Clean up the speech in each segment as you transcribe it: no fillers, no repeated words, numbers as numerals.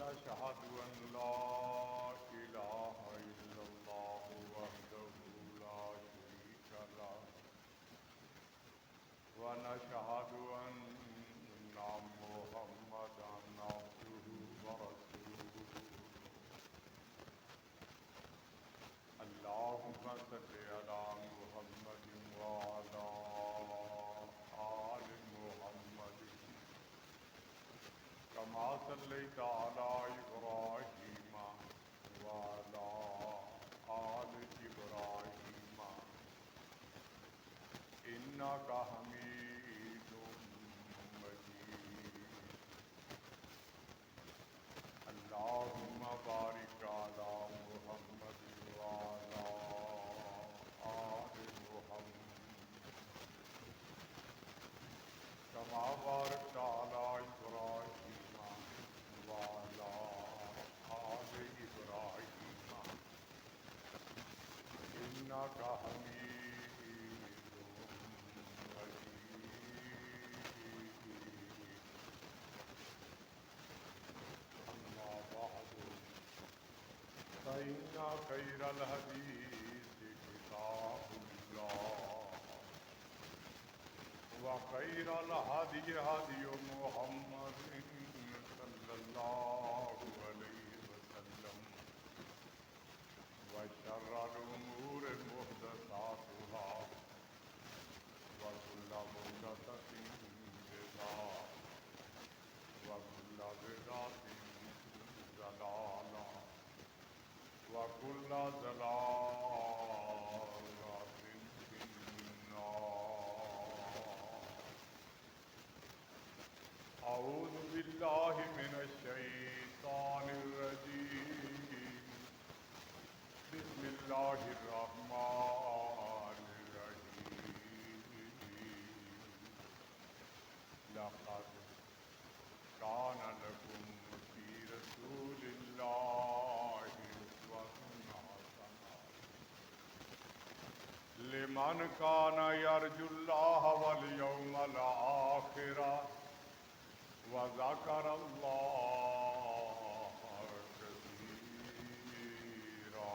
ونشهد أن لا إله إلا الله وحده لا شريك له ونشهد أن محمدا عبده ورسوله اللهم صل على محمد وعلى آل محمد كما صليت على إبراهيم وعلى آل إبراهيم إنك حميد مجيد اللهم بارك على محمد وعلى آل محمد كما باركت على إبراهيم وعلى آل إبراهيم إنك حميد أما بعد فإن خير الحديث كتاب الله وخير الهدي هدي محمد صلى الله عليه وسلم وشر الأمور محدثاتها وكل محدثة بدعة وكل بدعة ضلالة وكل ضلالة في النار. أعوذ بالله من الشيطان الرجيم. بسم الله الرحمن الرحيم. لقد كان لكم في رسول الله أسوة حسنة لمن كان يرجو الله واليوم الآخر وذكر الله كثيرا.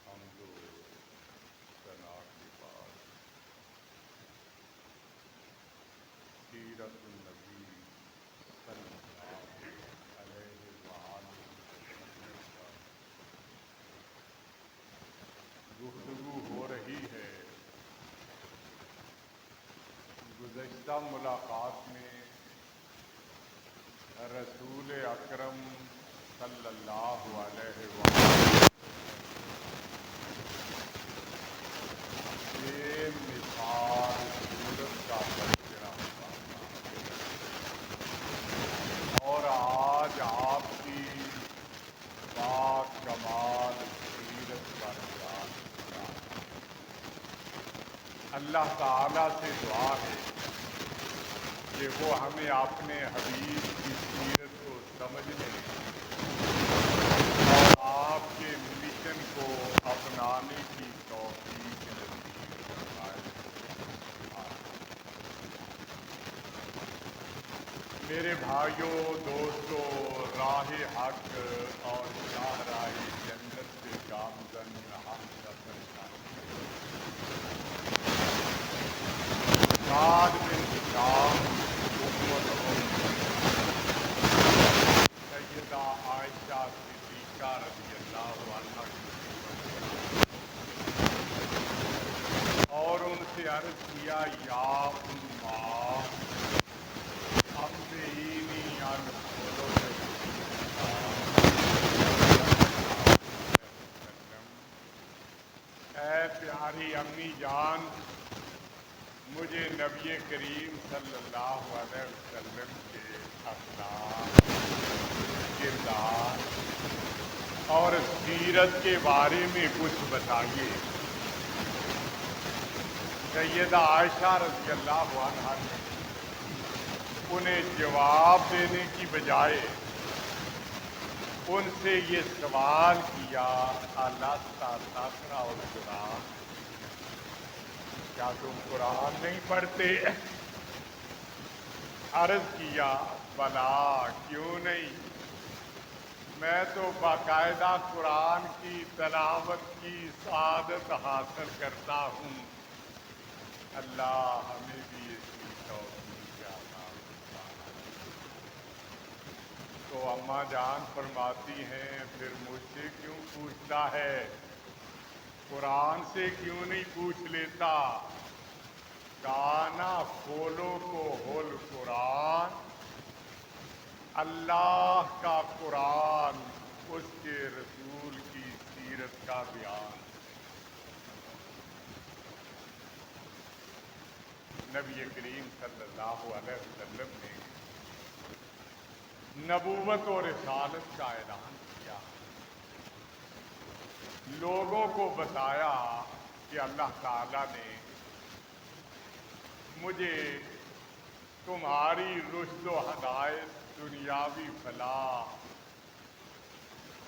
حمد و ثنا کے بعد سیرت النبی صلی اللہ علیہ وآلہ وسلم پر گفتگو ہو رہی ہے. گزشتہ ملاقات میں رسول اکرم صلی اللہ علیہ وسلم بے مثال صورت کا تذکرہ ہوا اور آج آپ کی پاک کمال سیرت پر بیان کیا. اللہ تعالیٰ سے دعا ہے کہ وہ ہمیں اپنے حبیب کی سیرت کو سمجھنے اور آپ کے مشن کو اپنانے کی توفیق نصیب فرمائے. میرے بھائیوں، دوستوں، راہ حق اور شاہراہ جنت سے گامزن ہم سفر سعد بن ہشام سیدہ عائشہ صدیقہ رضی اللہ عنہا اور ان سے عرض کیا یا اماں انبئینی عن خلق اے پیاری امی جان، مجھے نبی کریم صلی اللہ علیہ وسلم کے اخلاق، کردار اور سیرت کے بارے میں کچھ بتائیے. سیدہ عائشہ رضی اللہ عنہا نے انہیں جواب دینے کی بجائے ان سے یہ سوال کیا، اللہ تقرأ القرآن، کیا تم قرآن نہیں پڑھتے؟ عرض کیا بلا کیوں نہیں، میں تو باقاعدہ قرآن کی تلاوت کی سعادت حاصل کرتا ہوں، اللہ ہمیں بھی اس کی توفیق عطا فرمائے۔ تو اماں جان فرماتی ہیں پھر مجھ سے کیوں پوچھتا ہے، قرآن سے کیوں نہیں پوچھ لیتا؟ کانا کھولو کو ہول قرآن، اللہ کا قرآن اس کے رسول کی سیرت کا بیان۔ نبی کریم صلی اللہ علیہ وسلم نے نبوت اور رسالت کا اعلان کیا، لوگوں کو بتایا کہ اللہ تعالیٰ نے مجھے تمہاری رشد و ہدایت، دنیاوی فلاح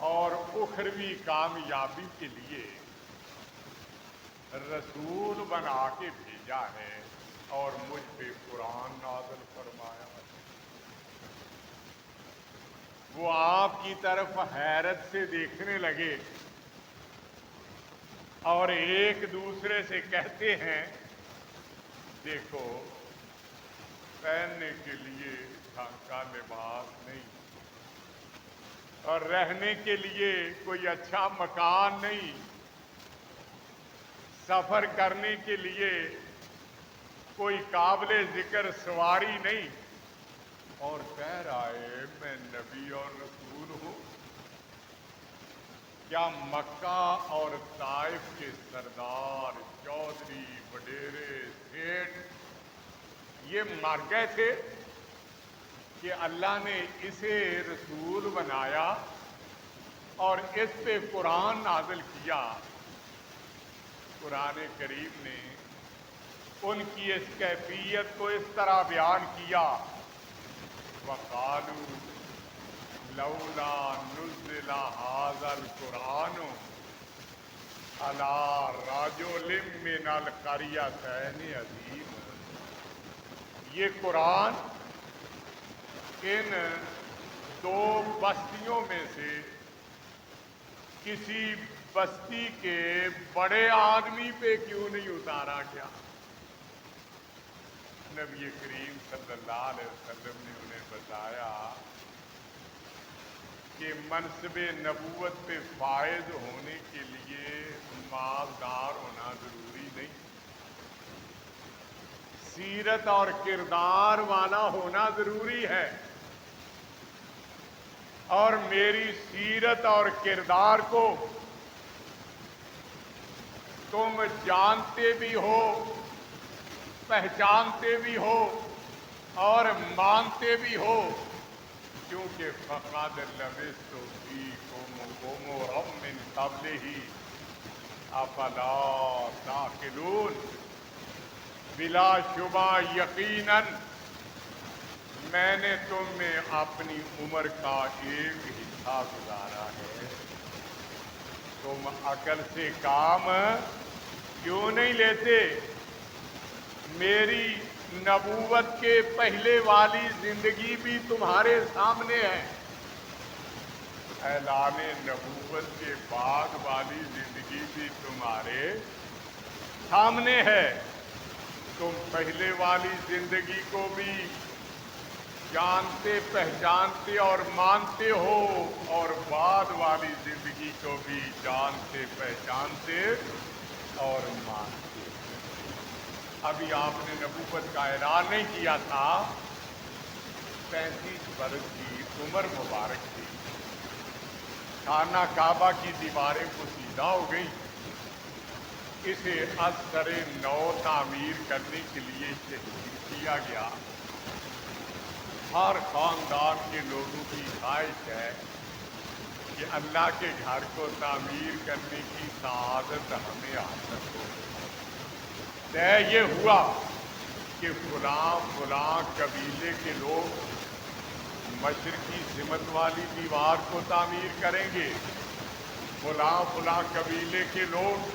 اور اخروی کامیابی کے لیے رسول بنا کے بھیجا ہے اور مجھ پہ قرآن نازل فرمایا۔ وہ آپ کی طرف حیرت سے دیکھنے لگے اور ایک دوسرے سے کہتے ہیں دیکھو پہننے کے لیے ڈھنگ کا لباس نہیں اور رہنے کے لیے کوئی اچھا مکان نہیں، سفر کرنے کے لیے کوئی قابل ذکر سواری نہیں، اور کہہ رہا ہے میں نبی اور رسول ہوں۔ کیا مکہ اور طائف کے سردار، چودھری، وڈیرے، سیٹھ یہ مر گئے تھے کہ اللہ نے اسے رسول بنایا اور اس پہ قرآن نازل کیا؟ قرآن کریم نے ان کی اس کیفیت کو اس طرح بیان کیا، وَقَالُوا لَوْلَا نُزِّلَ هَذَا الْقُرْآنُ عَلَىٰ رَجُلٍ مِّنَ الْقَرْيَتَيْنِ عَظِيمٍ۔ یہ قرآن ان دو بستیوں میں سے کسی بستی کے بڑے آدمی پہ کیوں نہیں اتارا گیا؟ نبی کریم صلی اللہ علیہ وسلم نے انہیں بتایا کہ منصب نبوت پہ فائز ہونے کے لیے مالدار ہونا ضروری نہیں، سیرت اور کردار والا ہونا ضروری ہے، اور میری سیرت اور کردار کو تم جانتے بھی ہو، پہچانتے بھی ہو اور مانتے بھی ہو، کیونکہ فقد لبثت فیکم عمرا من قبلہ افلا تعقلون۔ بلا شبہ یقیناً میں نے تم میں اپنی عمر کا ایک حصہ گزارا ہے، تم عقل سے کام کیوں نہیں لیتے؟ میری نبوت کے پہلے والی زندگی بھی تمہارے سامنے ہے، اعلان نبوت کے بعد والی زندگی بھی تمہارے سامنے ہے، تم پہلے والی زندگی کو بھی جانتے، پہچانتے اور مانتے ہو، اور بعد والی زندگی کو بھی جانتے، پہچانتے اور مانتے ہو۔ ابھی آپ نے نبوت کا اعلان نہیں کیا تھا، 35 برس کی عمر مبارک تھی، خانہ کعبہ کی دیواریں پوشیدہ ہو گئی، اسے از سر نو تعمیر کرنے کے لیے تحریر کیا گیا۔ ہر خاندان کے لوگوں کی خواہش ہے کہ اللہ کے گھر کو تعمیر کرنے کی سعادت ہمیں حاصل ہو۔ طے یہ ہوا کہ فلاں فلاں قبیلے کے لوگ مشرقی سمت والی دیوار کو تعمیر کریں گے، فلاں فلاں قبیلے کے لوگ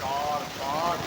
4-5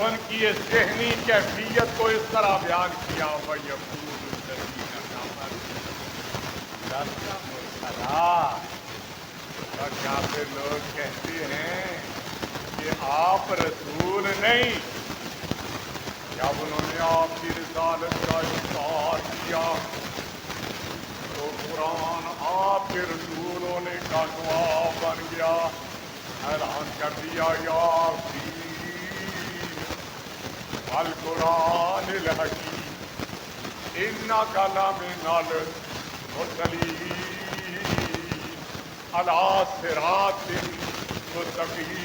ان کی اس ذہنی کیفیت کو اس طرح بیان کیا کافر لوگ کہتے ہیں کہ آپ رسول نہیں، جب انہوں نے آپ کی رسالت کا انکار کیا تو قرآن آپ کے رسول ہونے کا گواہ بن گیا، اعلان کر دیا یاسین القرآن الحکیم انک لمن المرسلین علی صراط مستقیم۔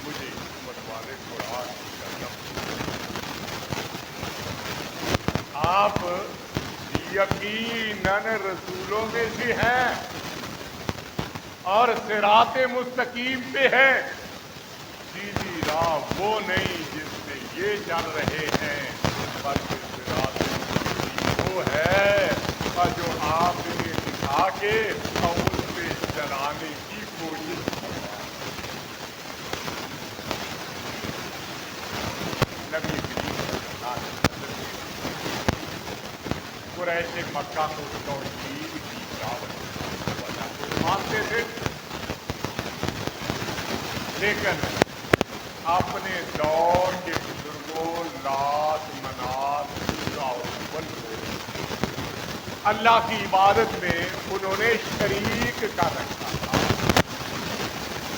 مجھے حکمت والے قرآن کی قسم، آپ یقیناً رسولوں میں سے ہیں اور صراط مستقیم پہ ہے، سیدھی راہ وہ نہیں جس میں یہ چل رہے ہیں، بلکہ صراط مستقیم وہ ہے جو آپ نے دکھا کے اور اس پہ چلانے کی کوشش کریں۔ نبی کریم صلی اللہ علیہ وسلم قریش مکہ کو توحید کی دعوت مانتے تھے، لیکن اپنے دور کے بزرگوں لات منات اللہ کی عبادت میں انہوں نے شریک کر رکھا تھا۔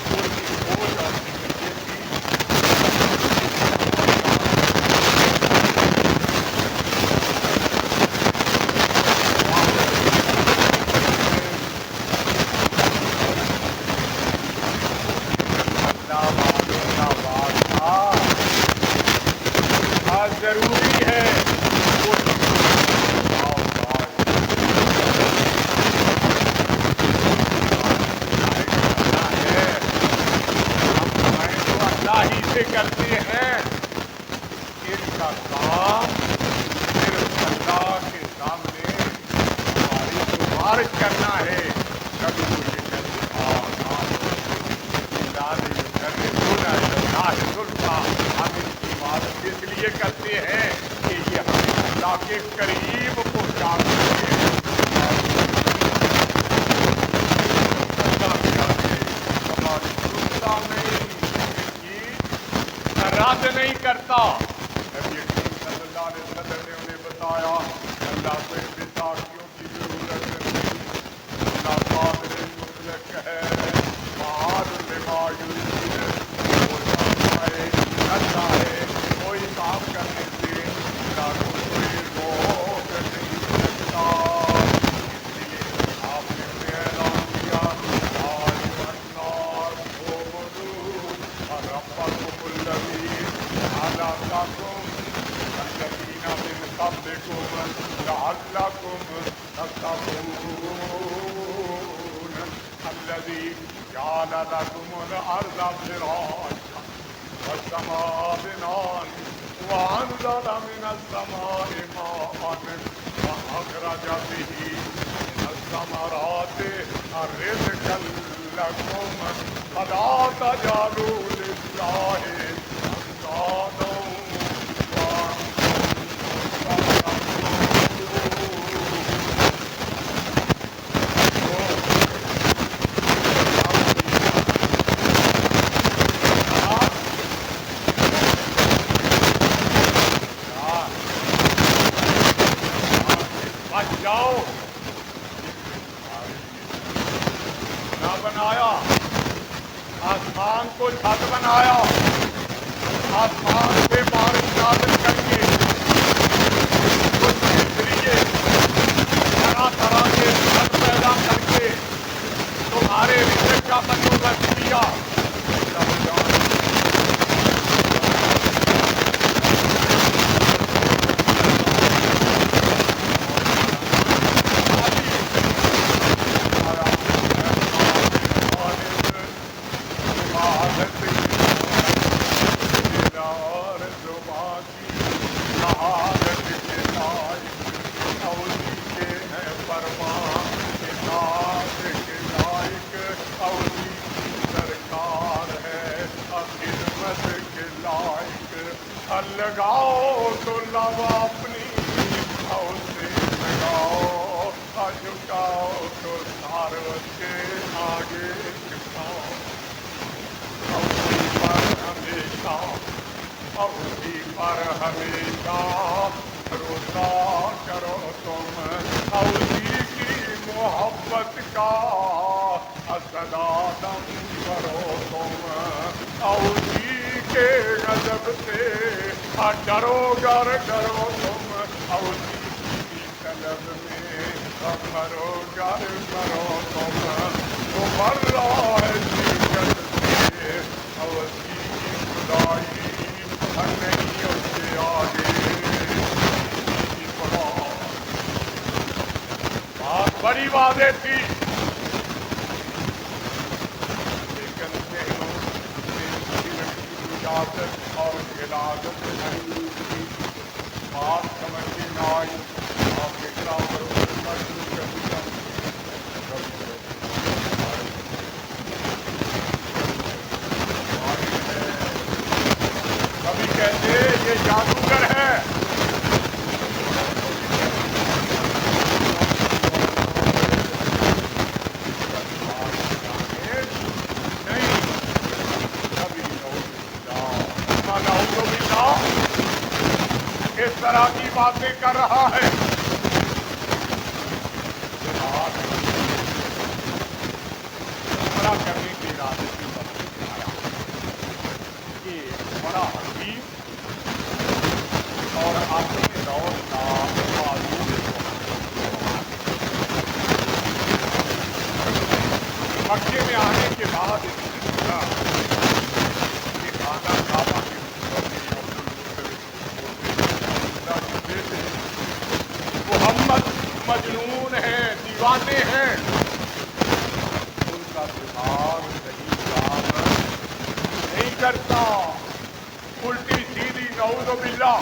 ان کی سوچ اور فکر یہ تھی ضروری ہے کرتے ہیں، ان کا کام صرف اللہ کے سامنے ہماری سفارش کرنا ہے۔ کبھی وہ یہ کہتے ہم ان کی عبادت اس لیے کرتے ہیں کہ یہ ہمیں اللہ کے قریب پہنچا سکے، ہماری سنتا نہیں رد نہیں کرتا۔ نبی کریم صلی اللہ علیہ وسلم نے انہیں بتایا اللہ کو ان ساتھیوں کی ضرورت نہیں، اللہ قادر مطلق ہے، معاذ لما یرید، وہ جانتا ہے کرتا ہے، کوئی کام کرنے سے اللہ کو کوئی روک نہیں سکتا۔ اس لیے آپ نے انہیں اعلان کیا ربکم الذی خلقکم والذین من قبلکم لعلکم تتقون الذی جعل لکم الارض فراشا والسماء بناء وانزل من السماء ماء فاخرج به من الثمرات رزقا لکم فلا تجعلوا للہ اندادا بچ جاؤ نہ بنایا، آسمان کو چھت بنایا، آسمان سے بارش نازل کر کے اس کے ذریعے طرح طرح کے پھل پیدا کر کے تمہارے رزق کا بندوبست کیا۔ جھکاؤ تو ساروں کے آگے جھکاؤ، اسی پر ہمیشہ، اسی پر ہمیشہ بھروسہ کرو تم، اسی کی محبت کا اصلادم کرو تم، اسی کے غضب سے ڈرو گر ڈرو تم، اسی کی طلب میں مرو گر مرو تم، وہ مر رہا ہے شکست سے، اسی کی خدائی نہیں اس کے آگے کی خدا۔ بات بڑی واضح تھی، لیکن ذہنوں میں علم کی اجازت اور ارادت نہیں تھی، بات سمجھ میں نہ آئی، آپ کے برابر شروع کر دیا۔ کبھی کہتے یہ جادوگر ہے، نہیں، کبھی نعوذ باللہ اس طرح کی باتیں کر رہا ہے۔ عمرہ کرنے کے ارادے سے یہ بڑا حکیم اور اپنے دور کا معلوم مکے میں آنے کے بعد یہ خانہ کعبہ کے محمد مجنون ہیں، دیوانے ہیں، ان کا دماغ صحیح کام نہیں کرتا، الٹی سیدھی نعوذ باللہ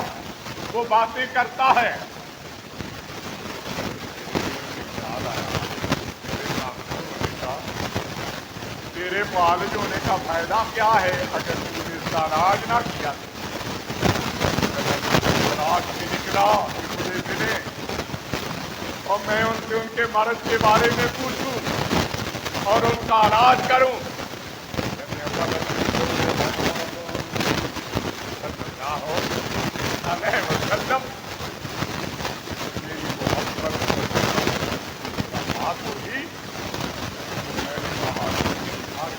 وہ باتیں کرتا ہے۔ تیرے معالج ہونے کا فائدہ کیا ہے اگر تو نے ساراج نہ کیا؟ ساراج میں نکلا کہ مجھے ملے اور میں ان سے ان کے مرض کے بارے میں پوچھوں اور ان کا علاج کروں۔ وسلم میری محبت بات ہوگی، میں نے کہا ہر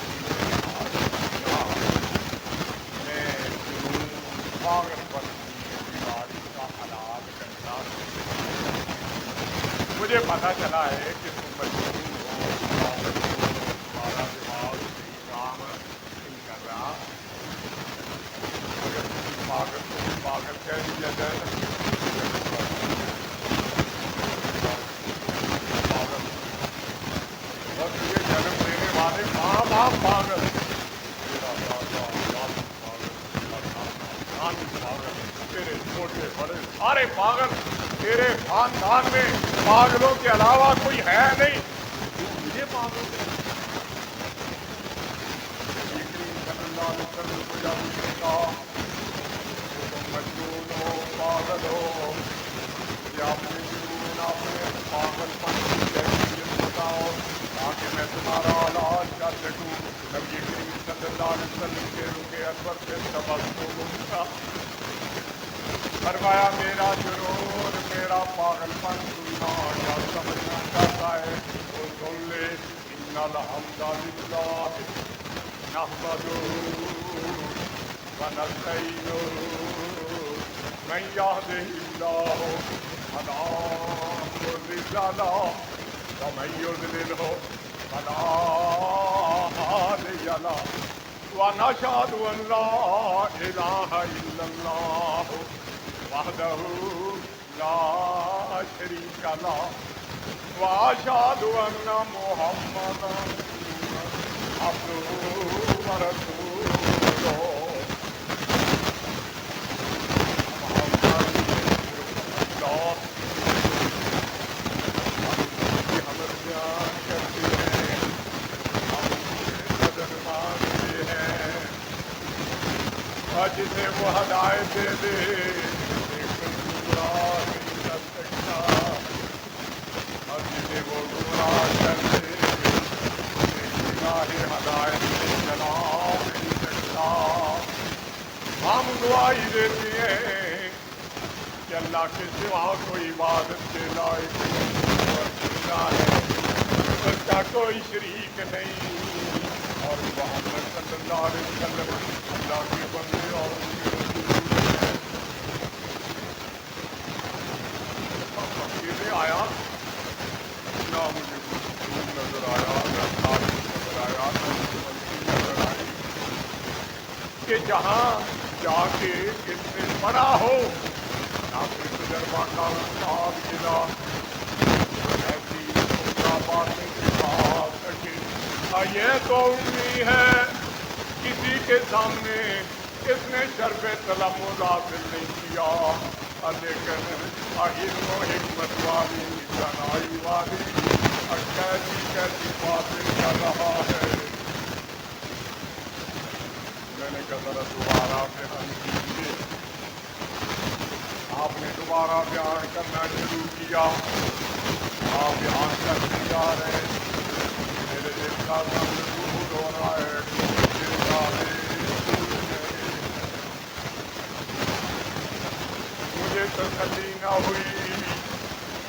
میں پاگل پر بیماری کا علاج کرتا ہوں، مجھے پتا چلا ہے کہ تم مجنون ہو، تمہارا دماغ صحیح کام نہیں کر رہا، اگر پاگل کو پاگل کہہ دیا جائے پاگل، اور یہ جنم دینے والے ماں باپ پاگل، تیرا دادا دادی پاگل، پاگل، تیرے چھوٹے بڑے سارے پاگل، تیرے خاندان میں پاگلوں کے علاوہ کوئی ہے نہیں، مجھے پاگل صلی اللہ علیہ وسلم کو جب اس نے کہا تم مجنون ہو، پاگل ہو، یا اپنے جنون اپنے پاگل پن کی کیفیت بتاؤ تاکہ میں تمہارا علاج کر سکوں۔ نبی کریم صلی اللہ علیہ وسلم کے رخ انور سے تبسم اٹھا، فرمایا میرا جنون میرا پاگل پن سننا یا سمجھنا چاہتا ہے تو سن لے، ان الحمد للہ نحمدہ ونستعینہ من یہدہ اللہ فلا مضل لہ ومن یضللہ فلا ہادی لہ ونشہد ان لا الہ الا اللہ وحدہ لا شریک لہ واشہد ان محمدا عبدہ ورسولہ۔ جسے وہ ہدایت دے دے لیکن پورا نہیں کر سکتا، اور جسے اللہ کے سوا کوئی عبادت کے لائق نہیں اور زندہ ہے، اس کا کوئی شریک نہیں، اور محمد صلی اللہ علیہ وسلم اللہ کے بندے اور ان کے رسول ہیں۔ اکیلے آیا نہ مجھے کچھ نظر آیا، نہ تاریخ نظر آیا، نہ مجھے نظر آئی کہ جہاں جا کے اس سے بڑا ہو نہ کوئی تجربہ کا استاد ملا ایسی عمدہ باتیں سکھا سکے۔ یہ تو امید ہے کسی کے سامنے اس نے شرف تلمذ حاصل نہیں کیا، لیکن علم و حکمت والی دانائی والی کیسی کیسی باتیں کر رہا ہے۔ میں نے کہا ذرا دوبارہ بیان کیجیے۔ آپ نے دوبارہ بیان کرنا شروع کیا، آپ بیان کرتے جا رہے ہیں، میرے دل کا رنگ دور ہو رہا ہے، مجھے تسلی نہ ہوئی۔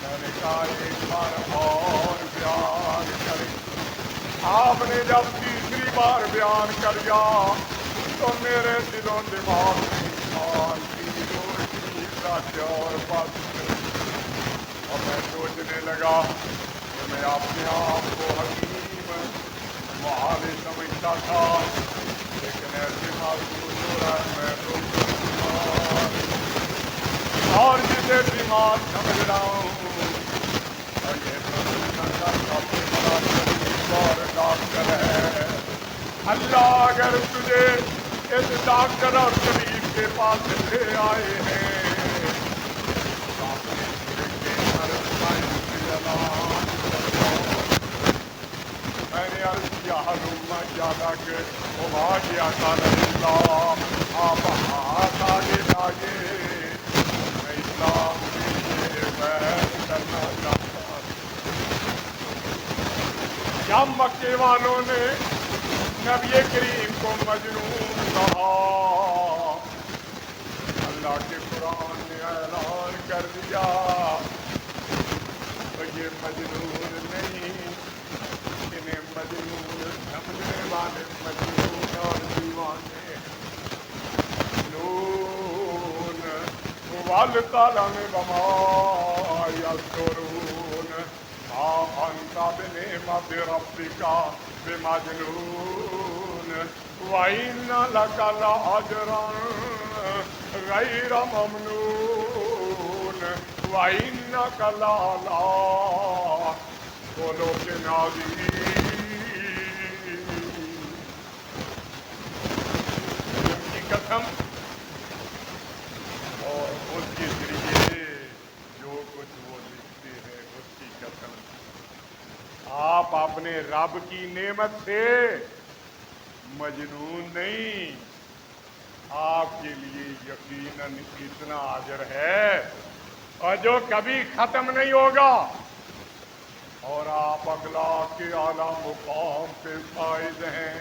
میں نے کہا ایک بار اور بیان کریں۔ آپ نے جب تیسری بار بیان کیا تو میرے دل و دماغ میں ایمان کی روشنی سچ اور بات اور میں سوچنے لگا کہ میں اپنے آپ کو حکیم محال سمجھتا تھا، لیکن ایسے محسوس ہو رہا ہے میں تو بیمار، اور جسے بیمار سمجھ رہا ہوں اور یہ سمجھنا کا سب سے بڑا طبیب اور ڈاکٹر ہے۔ اللہ اگر تجھے اس ڈاکٹر اور طبیب کے پاس لے آئے ہیں تو اپنے سر کے عرض کا انتظام کرو۔ میں نے عرض کیا حلوم یادک وما کیا کان اللہ، آپ ہاتھ آگے لاگے، میں اسلام کے لیے بیعت کرنا چاہتا ہوں۔ جب مکے والوں نے نبی کریم کو مجنون کہا، اللہ کے قرآن نے اعلان کر دیا تو یہ مجنون نہیں، انہیں مجنون سمجھنے والے مجنون اور دیوانے نون والقلم وما یسطرون ما انت بنعمت ربک بمجنون وَإِنَّ لَكَ لَأَجْرًا غَيْرَ مَمْنُونٍ وَإِنَّكَ لَعَلَىٰ خُلُقٍ عَظِيمٍ۔ علم کی قسم اور اس کے ذریعے جو کچھ وہ لکھتے ہیں اس کی قسم، آپ اپنے رب کی نعمت سے مجنون نہیں، آپ کے لیے یقیناً اتنا اجر ہے اور جو کبھی ختم نہیں ہوگا، اور آپ اخلاق کے اعلیٰ مقام پہ فائز ہیں،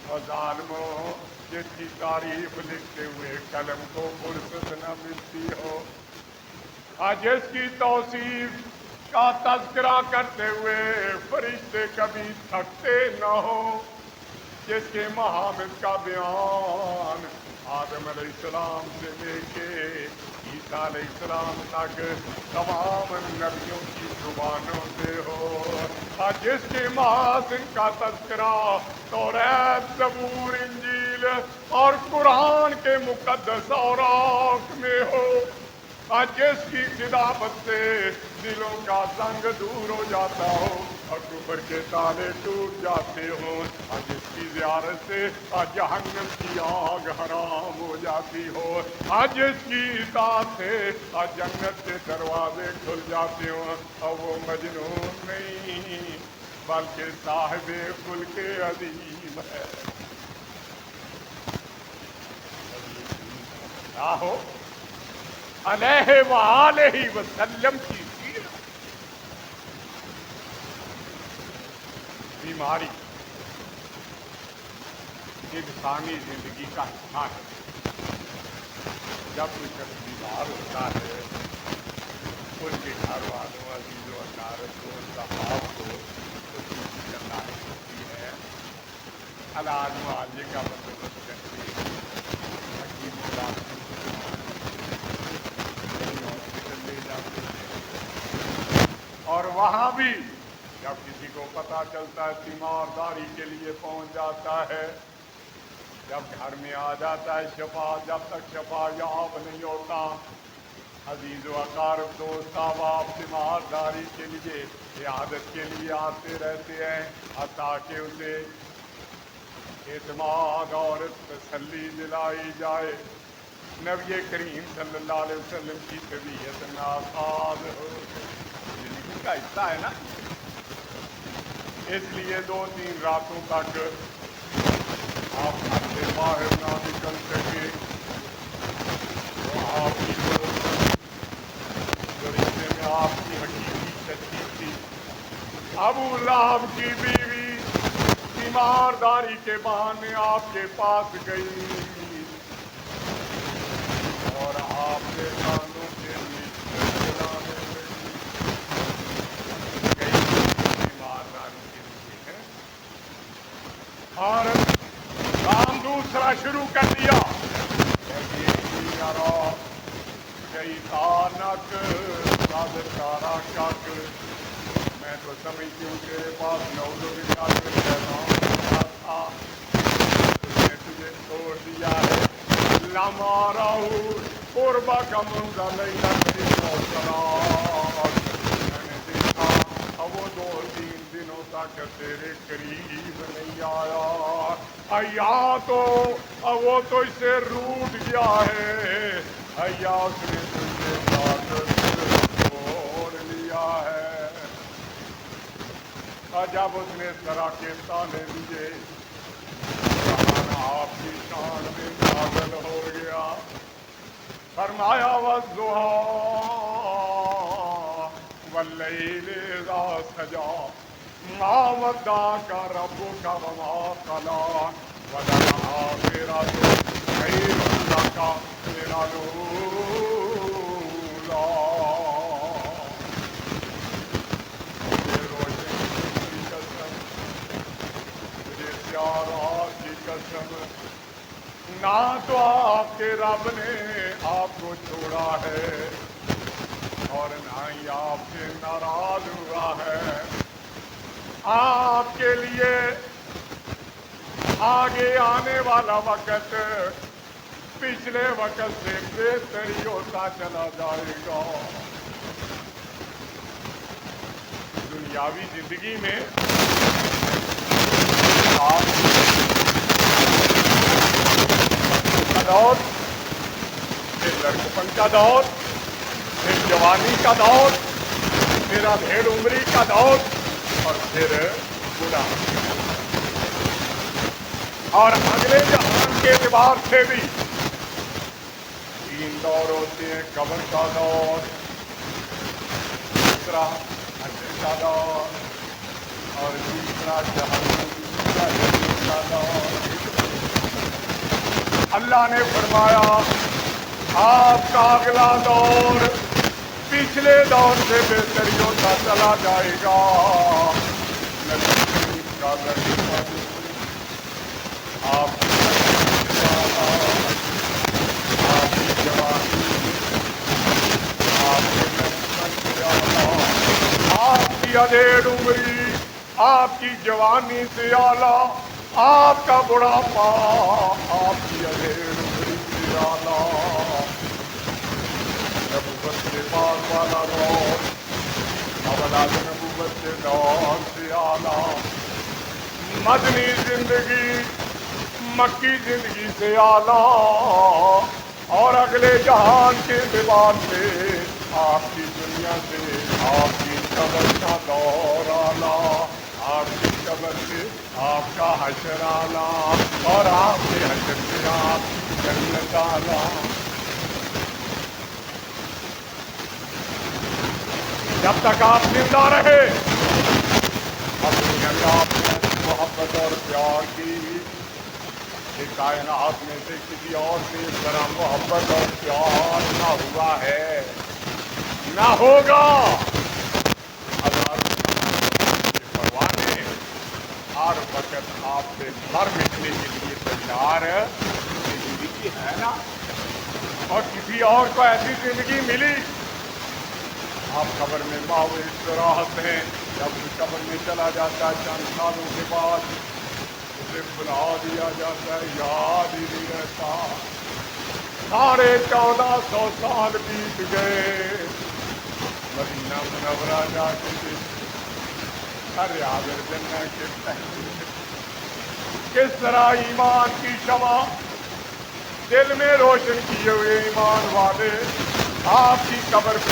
اور ظالموں جس کی تعریف لکھتے ہوئے قلم کو فرصت نہ ملتی ہو، اور جس کی توصیف کا تذکرہ کرتے ہوئے فرشتے کبھی تھکتے نہ ہو، جس کے محامد کا بیان آدم علیہ السلام سے لے کے عیسیٰ علیہ السلام تک تمام نبیوں کی زبانوں سے ہو، اور جس کے محاسن کا تذکرہ توریت، زبور، انجیل اور قرآن کے مقدس اوراق میں ہو، اور جس کی خدابت سے دلوں کا زنگ دور ہو جاتا ہو اور کفر کے تالے ٹوٹ جاتے ہوں، اور جس کی زیارت سے جہنم کی آگ حرام ہو جاتی ہو، اور جس کی اطاعت سے جنت کے دروازے کھل جاتے ہوں، اور وہ مجنون نہیں بلکہ صاحب خلق عظیم ہے۔ آہو علیہ وآلہ وسلم کی سیرت، بیماری انسانی زندگی کا حصہ ہے۔ جب کوئی شخص بیمار ہوتا ہے ان کے گھر والوں عزیز و اقارب کو صحاب کو لاحق ہوتی ہے، علاج معالجے کا بندوبست کرتے ہیں، حکیم ہاسپٹل لے جاتے ہیں، اور وہاں بھی جب کسی کو پتہ چلتا ہے تیمارداری کے لیے پہنچ جاتا ہے، جب گھر میں آ جاتا ہے شفا، جب تک شفا یاب نہیں ہوتا، عزیز و اقارب دوست احباب تیمارداری کے لیے عیادت کے لیے آتے رہتے ہیں، حتیٰ کہ اسے اعتماد اور تسلی دلائی جائے، نبی کریم صلی اللہ علیہ وسلم کی طبیعت ناساز ہو، زندگی کا حصہ ہے نا، اس لیے 2-3 راتوں تک آپ گھر سے باہر نہ نکل سکے، تو آپ کی جو رشتے میں آپ کی حقیقی چچی تھی ابو لہب کی بیوی تیمارداری کے بہانے آپ کے پاس گئی اور آپ کے کانوں کے نیچے چلانے لگی، کئی تیمارداری کے لیے ہے، اور کام دوسرا شروع کر دیا، شیطانک سازشکارا شک، میں تو سمجھتی ہوں تیرے پاس نعوذ باللہ جو شیطان تھا، اس نے تجھے چھوڑ دیا ہے، لمارا قربا کا منظر میں نے دیکھا اب وہ 2-3 دنوں تک تیرے قریب نہیں آیا، یا تو وہ تو اس سے روٹ گیا ہے، یا اس نے تجھے چھوڑ لیا ہے، اور جب اس نے اس طرح کے تانے دیے آپ کی شان میں نازل ہو گیا، فرمایا والضحیٰ واللیل اذا سجا ما ودعک ربک وما قلی وللآخرۃ خیر لک من الأولی، پیارات کی قسم، نہ تو آپ کے رب نے آپ کو چھوڑا ہے اور نہ ہی آپ سے ناراض ہوا ہے، آپ کے لیے آگے آنے والا وقت پچھلے وقت سے بہتر ہی ہوتا چلا جائے گا، دنیاوی زندگی میں دور، پھر لڑکپن کا دور، پھر جوانی کا دور، پھر ادھیڑ عمری کا دور، اور پھر بڑھاپے کا دور، اور اگلے جہان کے اعتبار سے بھی 3 دور ہوتے ہیں، قبر کا دور، دوسرا حشر کا دور، اور تیسرا جہنم کا دور۔ اللہ نے فرمایا آپ کا اگلا دور پچھلے دور سے بہتری ہوتا چلا جائے گا، آپ کی جوانی، آپ کی ادھیڑ عمری، آپ کی جوانی سے اعلیٰ آپ کا بڑھاپا، آپ کی ادھیڑ عمری سے اعلیٰ نبوت کے بعد والا دور، اولاد نبوت کے دور سے اعلیٰ مدنی زندگی، مکی زندگی سے اعلیٰ، اور اگلے جہان کے اعتبار سے آپ کی دنیا سے آپ کی قبر کا دور اعلیٰ، آپ کی قبر سے آپ کا حشر اعلیٰ، اور آپ کے حشر سے آپ کی جنت اعلیٰ۔ جب تک آپ زندہ رہے اب دنیا میں آپ نے محبت اور پیار کی، کہ کائنات میں سے کسی اور سے اس طرح محبت اور پیار نہ ہوا ہے، نہ ہوگا۔ پروانے ہر وقت آپ سے مر مٹنے کے لیے تیار زندگی ہے نا، اور کسی اور کو ایسی زندگی ملی؟ آپ قبر میں ماؤ استراحت ہیں، جب قبر میں چلا جاتا ہے چند سالوں کے بعد اسے بلا دیا جاتا ہے، یاد ہی نہیں رہتا۔ 1450 سال بیت گئے، مدینہ منورہ جا کے ارے عابر جنہ کے پہلے کس طرح ایمان کی شمع دل میں روشن کیے ہوئے ایمان والے آپ کی قبر پہ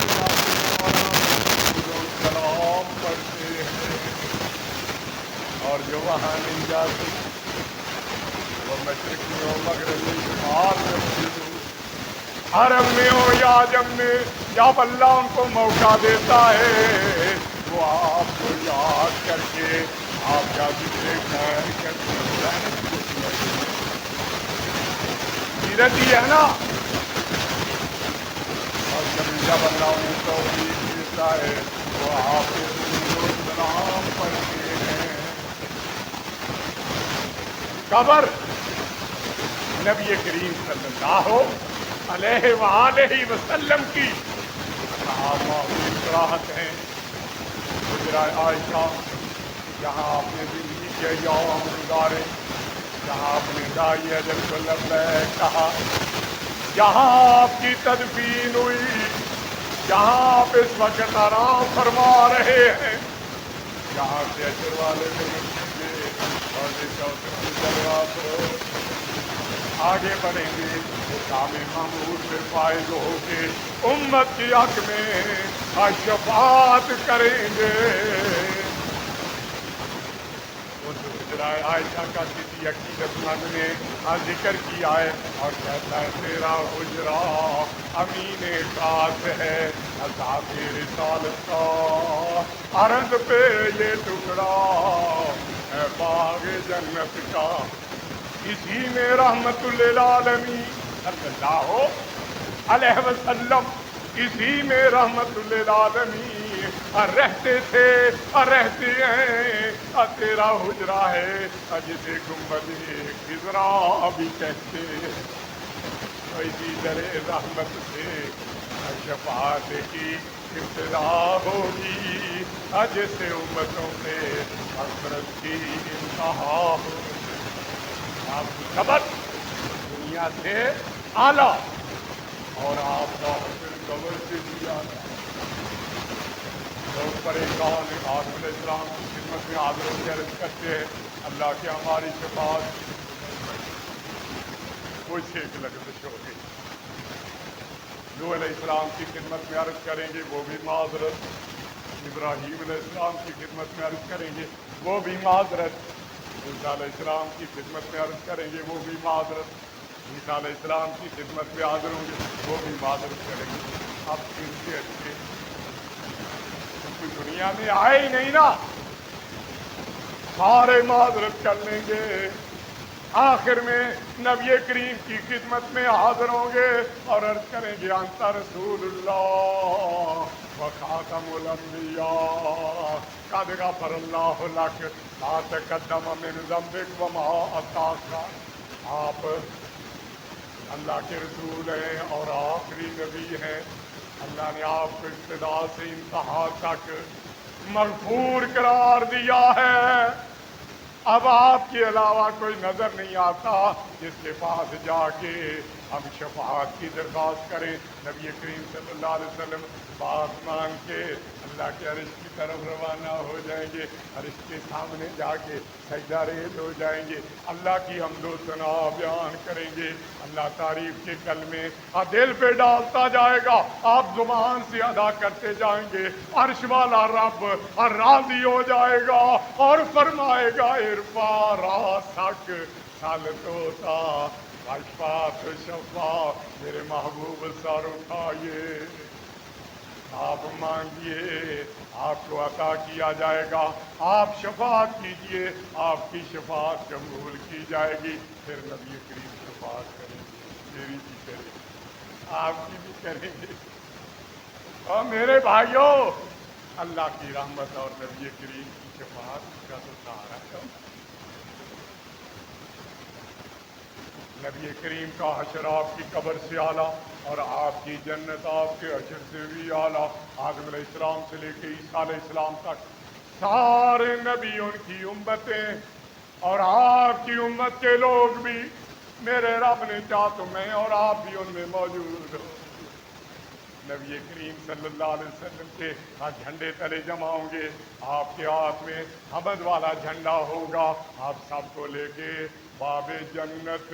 سلام پڑھتے ہیں، اور جو وہاں نہیں جاتے وہ مشرق میں ہو، مغرب میں، شمال میں، عرب میں ہو یا عجم میں، جب اللہ ان کو موقع دیتا ہے وہ آپ کو یاد کر کے آپ کا ذکر خیر کرتے ہیں۔ سیرت ہی ہے نا، اور کبھی جب اللہ انہیں توفیق دیتا ہے وہ آپ کے درود و سلام پڑھتے ہیں۔ قبر نبی کریم صلی اللہ علیہ وآلہ وسلم کی راحت ہیں۔ حجرہ عائشہ جہاں آپ نے زندگی کے یوم گزارے، جہاں آپ نے داعی اجل کو لبیک کہا، جہاں آپ کی تدفین ہوئی، جہاں آپ اس وقت آرام فرما رہے ہیں، جہاں سے اجر والے آگے بڑھیں گے، کام محمود سے فائز ہو کے امت کی حق میں شفاعت کریں گے۔ عائشہ کا کسی عقیدت مند نے ذکر کیا ہے اور کہتا ہے تیرا حجرہ امین خاص ہے، اصحاب رسالت کا عرض پہ یہ ٹکڑا ہے باغ جنت کا، اسی میں رحمت للعالمین صلی اللہ علیہ وسلم، اسی میں رحمت للعالمین رہتے تھے اور رہتے ہیں۔ تیرا حجرہ ہے جسے گنبد خضرا بھی کہتے ہیں، اسی در رحمت سے شفاعت کی ابتدا ہوگی، جیسے امتوں پہ مغفرت کی انتہا ہوگی۔ آپ کی قبر دنیا سے اعلیٰ اور آپ کا حسن قبر سے بھی اعلیٰ۔ لوگ پریشان ہیں، آدم علیہ السلام کی خدمت میں حاضر ہو کے عرض کرتے ہیں اللہ کی ہماری شفاعت کوئی ایک لغزش ہو گئی۔ نوح علیہ السلام کی خدمت میں عرض کریں گے وہ بھی معذرت، ابراہیم علیہ السلام کی خدمت میں عرض کریں گے وہ بھی معذرت، موسیٰ علیہ السلام کی خدمت میں عرض کریں گے وہ بھی معذرت، عیسیٰ علیہ السلام کی خدمت میں حاضر ہوں گے وہ بھی معذرت کریں گے۔ اب ان سے اچھے کوئی دنیا میں آئے ہی نہیں نا، سارے معذرت کر لیں گے، آخر میں نبی کریم کی خدمت میں حاضر ہوں گے اور عرض کریں گے انت رسول اللہ و خاتم الانبیاء قد غفر اللہ لک ما تقدم من ذنبک وما تأخر۔ آپ اللہ کے رسول ہیں اور آخری نبی ہیں، اللہ نے آپ کو ابتدا سے انتہا تک مغفور قرار دیا ہے۔ اب آپ کے علاوہ کوئی نظر نہیں آتا جس کے پاس جا کے ہم شفاعت کی درخواست کریں۔ نبی کریم صلی اللہ علیہ وسلم بات مانگ کے اللہ کے عرش کی طرف روانہ ہو جائیں گے، عرش کے سامنے جا کے سجدہ ریز ہو جائیں گے، اللہ کی حمد و ثنا بیان کریں گے، اللہ تعریف کے کلمے دل پہ ڈالتا جائے گا، آپ زبان سے ادا کرتے جائیں گے، عرش والا رب راضی ہو جائے گا اور فرمائے گا ارفع راسک سل توتا واشفع تشفع، میرے محبوب سر اٹھائیے، آپ مانگیے آپ کو عطا کیا جائے گا، آپ شفاعت کیجئے آپ کی شفاعت قبول کی جائے گی۔ پھر نبی کریم شفاعت کریں گے، میری بھی کریں گے، آپ کی بھی کریں گے، اور میرے بھائیوں، اللہ کی رحمت اور نبی کریم کی شفاعت کا تو سہارا ہے۔ نبی کریم کا حشر آپ کی قبر سے اعلیٰ اور آپ کی جنت آپ کے حشر سے بھی اعلیٰ۔ آدم علیہ السلام سے لے کے عیسیٰ علیہ السلام تک سارے نبی ان کی امتیں اور آپ کی امت کے لوگ بھی، میرے رب نے چاہا تو میں اور آپ بھی ان میں موجود ہوں۔ نبی کریم صلی اللہ علیہ وسلم کے جھنڈے تلے جمع ہوں گے، آپ کے ہاتھ میں حمد والا جھنڈا ہوگا، آپ سب کو لے کے باب جنت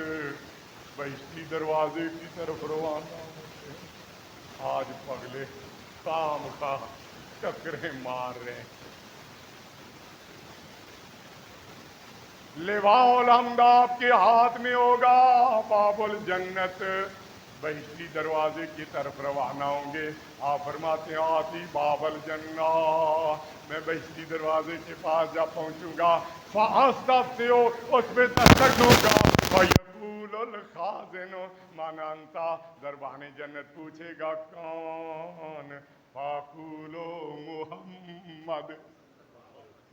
بہشتی دروازے کی طرف روانہ ہوں گے۔ آج پگلے خام خواہ ٹکریں مار رہے ہیں۔ لواء الحمد آپ کے ہاتھ میں ہوگا، باب الجنت بہشتی دروازے کی طرف روانہ ہوں گے۔ آپ فرماتے ہیں آتی باب الجنہ، میں بہشتی دروازے کے پاس جب پہنچوں گا، فاستفتح، اس پہ دستک دوں گا، فیقول الخازن من انت، دربان جنت پوچھے گا کون؟ فاقول محمد،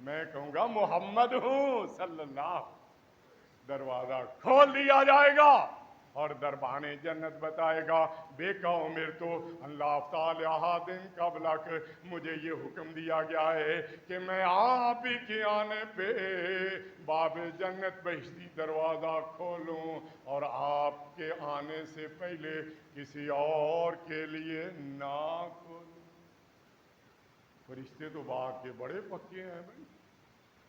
میں کہوں گا محمد ہوں صلی اللہ۔ دروازہ کھول دیا جائے گا اور دربان جنت بتائے گا، بے کا عمر تو اللہ تعالیٰ دن قبلک، مجھے یہ حکم دیا گیا ہے کہ میں آپ ہی کے آنے پہ باب جنت بہشتی دروازہ کھولوں اور آپ کے آنے سے پہلے کسی اور کے لیے نہ کھولوں۔ فرشتے تو باغ کے بڑے پکے ہیں بھائی،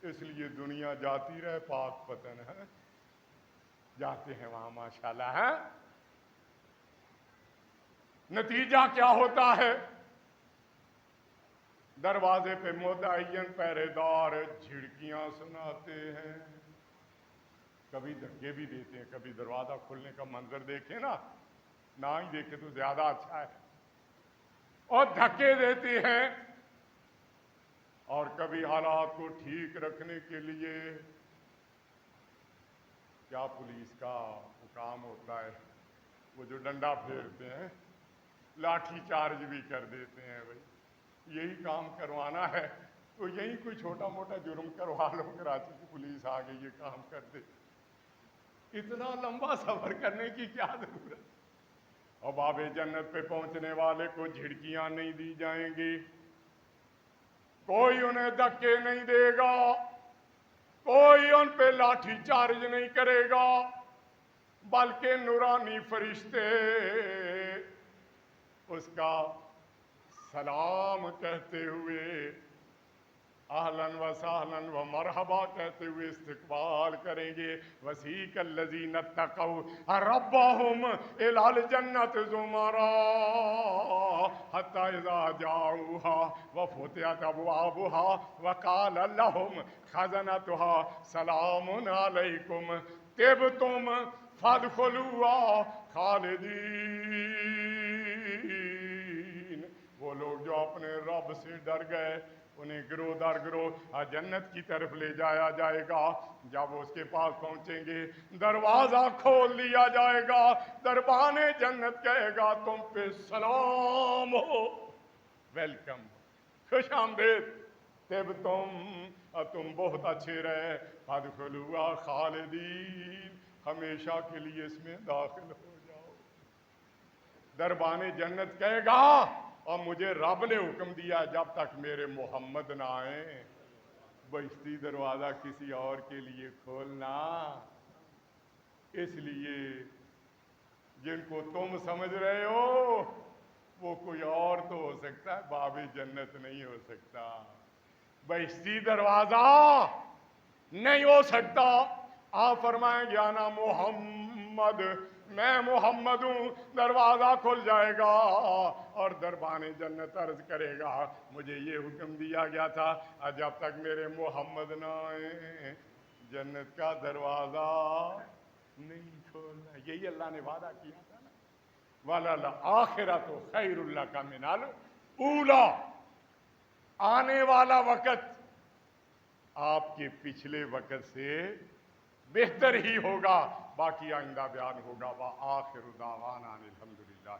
اس لیے دنیا جاتی رہے، پاک پتن ہے، جاتے ہیں وہاں ماشاءاللہ ہے۔ نتیجہ کیا ہوتا ہے؟ دروازے پہ متعین پہرے دار جھڑکیاں سناتے ہیں، کبھی دھکے بھی دیتے ہیں، کبھی دروازہ کھلنے کا منظر دیکھیں نا، نہ ہی دیکھے تو زیادہ اچھا ہے، اور دھکے دیتے ہیں، اور کبھی حالات کو ٹھیک رکھنے کے لیے کیا پولیس کا کام ہوتا ہے، وہ جو ڈنڈا پھیرتے ہیں، لاٹھی چارج بھی کر دیتے ہیں، بھائی یہی کام کروانا ہے تو یہی کوئی چھوٹا موٹا جرم کروا لو، کراچی کی پولیس آ گئی یہ کام کر دے، اتنا لمبا سفر کرنے کی کیا ضرورت؟ اور باب جنت پہ پہنچنے والے کو جھڑکیاں نہیں دی جائیں گی، کوئی انہیں دھکے نہیں دے گا، کوئی ان پہ لاٹھی چارج نہیں کرے گا، بلکہ نورانی فرشتے اس کا سلام کہتے ہوئے، اہلاً و سہلاً و مرحبا کہتے ہوئے استقبال کریں گے۔ وسیق الذین اتقوا ربهم الی الجنۃ زمرا حتی اذا جاؤوها وفتحت ابوابها وقال لهم خزنتها سلام علیکم طبتم فادخلوها خالدین۔ وہ لوگ جو اپنے رب سے ڈر گئے، انہیں گروہ در گروہ جنت کی طرف لے جایا جائے گا۔ جب وہ اس کے پاس پہنچیں گے، دروازہ کھول دیا جائے گا، دربان جنت کہے گا تم پہ سلام ہو، ویلکم، خوش آمدید، طب تم بہت اچھے رہے، فادخلوها خالدین، ہمیشہ کے لیے اس میں داخل ہو جاؤ۔ دربان جنت کہے گا، اور مجھے رب نے حکم دیا جب تک میرے محمد نہ آئیں بہشتی دروازہ کسی اور کے لیے کھولنا، اس لیے جن کو تم سمجھ رہے ہو وہ کوئی اور تو ہو سکتا ہے، باب جنت نہیں ہو سکتا، بہشتی دروازہ نہیں ہو سکتا۔ آپ فرمائیں گے انا محمد، میں محمد ہوں، دروازہ کھل جائے گا اور دربان جنت عرض کرے گا مجھے یہ حکم دیا گیا تھا جب تک میرے محمد نہ آئیں جنت کا دروازہ نہیں کھولنا۔ یہی اللہ نے وعدہ کیا تھا نا، وَلَلْآخِرَةُ خَيْرٌ لَكَ مِنَ الْأُولَىٰ، آنے والا وقت آپ کے پچھلے وقت سے بہتر ہی ہوگا، باقی آئندہ بیان ہوگا۔ وآخر دعوانا الحمدللہ۔